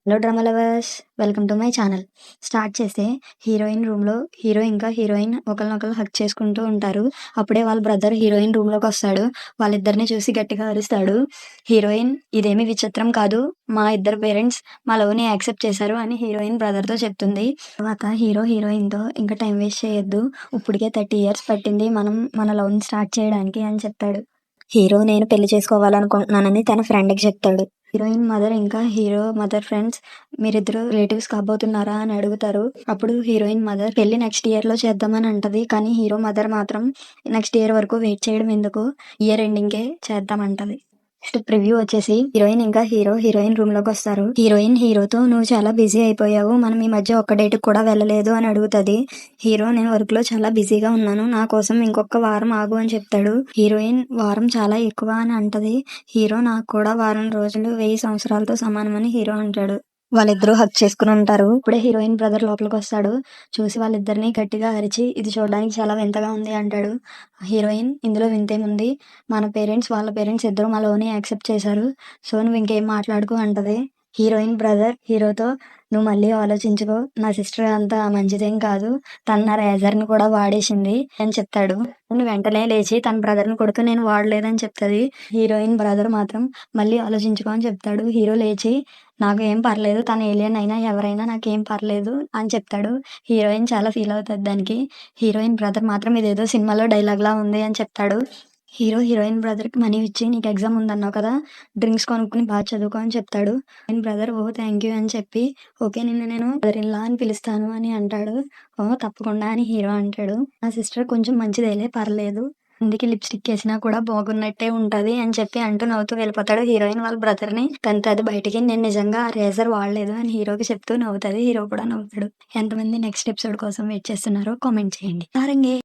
Hello drama lovers, welcome to my channel. Start చేస్తే heroine రూమ్లో hero ఇంకా heroine ఒకరినొకరు హక్ చేసుకుంటూ ఉంటారు. అప్పుడే వాళ్ళ బ్రదర్ హీరోయిన్ రూమ్లోకి వస్తాడు. వాళ్ళిద్దరిని చూసి గట్టిగా అరుస్తాడు. హీరోయిన్, ఇదేమి విచిత్రం కాదు, మా ఇద్దరు పేరెంట్స్ మా లవ్ని యాక్సెప్ట్ చేశారు అని హీరోయిన్ బ్రదర్తో చెప్తుంది. తర్వాత హీరో హీరోయిన్తో ఇంకా టైం వేస్ట్ చేయొద్దు, ఇప్పటికే 30 years పట్టింది మనం మన లవ్ని స్టార్ట్ చేయడానికి అని చెప్తాడు. హీరో నేను పెళ్లి చేసుకోవాలనుకుంటున్నానని తన ఫ్రెండ్కి చెప్తాడు. హీరోయిన్ మదర్ ఇంకా హీరో మదర్ ఫ్రెండ్స్ మీరిద్దరు రిలేటివ్స్ కాబోతున్నారా అని అడుగుతారు. అప్పుడు హీరోయిన్ మదర్ పెళ్లి నెక్స్ట్ ఇయర్లో చేద్దామని అంటది. కానీ హీరో మదర్ మాత్రం నెక్స్ట్ ఇయర్ వరకు వెయిట్ చేయడం ఎందుకు, ఇయర్ ఎండింగ్కే చేద్దామంటది. నెక్స్ట్ ప్రివ్యూ వచ్చేసి హీరోయిన్ ఇంకా హీరోయిన్ రూమ్ లోకి వస్తారు. హీరోయిన్ హీరోతో నువ్వు చాలా బిజీ అయిపోయావు, మనం ఈ మధ్య ఒక్క డేట్ కూడా వెళ్ళలేదు అని అడుగుతది. హీరో నేను వర్క్ లో చాలా బిజీగా ఉన్నాను, నా కోసం ఇంకొక వారం ఆగు అని చెప్తాడు. హీరోయిన్ వారం చాలా ఎక్కువ అని అంటది. హీరో నాకు కూడా వారం రోజులు 1000 సంవత్సరాలతో సమానమని హీరో అంటాడు. వాళ్ళిద్దరూ హక్ చేసుకుని ఉంటారు. ఇప్పుడే హీరోయిన్ బ్రదర్ లోపలికి వస్తాడు. చూసి వాళ్ళిద్దరిని గట్టిగా అరిచి ఇది చూడడానికి చాలా వింతగా ఉంది అంటాడు. హీరోయిన్, ఇందులో వింతేముంది, మన పేరెంట్స్ వాళ్ళ పేరెంట్స్ ఇద్దరు మా లోని యాక్సెప్ట్ చేశారు, సో నువ్వు ఇంకేం మాట్లాడుకో అంటది. హీరోయిన్ బ్రదర్ హీరోతో నువ్వు మళ్ళీ ఆలోచించుకో, నా సిస్టర్ అంతా మంచిదేం కాదు, తన నా రేజర్ని కూడా వాడేసింది అని చెప్తాడు. నువ్వు వెంటనే లేచి తన బ్రదర్ని కొడుతూ నేను వాడలేదని చెప్తుంది. హీరోయిన్ బ్రదర్ మాత్రం మళ్ళీ ఆలోచించుకో అని చెప్తాడు. హీరో లేచి నాకు ఏం పర్లేదు, తన ఏలియన్ అయినా ఎవరైనా నాకేం పర్లేదు అని చెప్తాడు. హీరోయిన్ చాలా ఫీల్ అవుతుంది దానికి. హీరోయిన్ బ్రదర్ మాత్రం ఇదేదో సినిమాలో డైలాగ్ లా ఉంది అని చెప్తాడు. హీరో హీరోయిన్ బ్రదర్కి మనీ ఇచ్చి నీకు ఎగ్జామ్ ఉందన్నావు కదా, డ్రింక్స్ కొనుక్కుని బాగా చదువుకో అని చెప్తాడు. Heroine brother oh thank you అని చెప్పి ఓకే నిన్ను నేను బ్రదర్ ఇన్ లా అని పిలుస్తాను అని అంటాడు. ఓ తప్పకుండా అని హీరో అంటాడు. నా సిస్టర్ కొంచెం మంచిదేలే, పర్లేదు, అందుకే లిప్స్టిక్ వేసినా కూడా బాగున్నట్టే ఉంటది అని చెప్పి అంటూ నవ్వుతూ వెళ్ళిపోతాడు. హీరోయిన్ వాళ్ళ బ్రదర్ ని అది బయటికి నేను నిజంగా ఆ రేజర్ వాడలేదు అని హీరోకి చెప్తూ నవ్వుతుంది. హీరో కూడా నవ్వుతాడు. ఎంతమంది నెక్స్ట్ ఎపిసోడ్ కోసం వెయిట్ చేస్తున్నారో కామెంట్ చేయండి. సారంగే.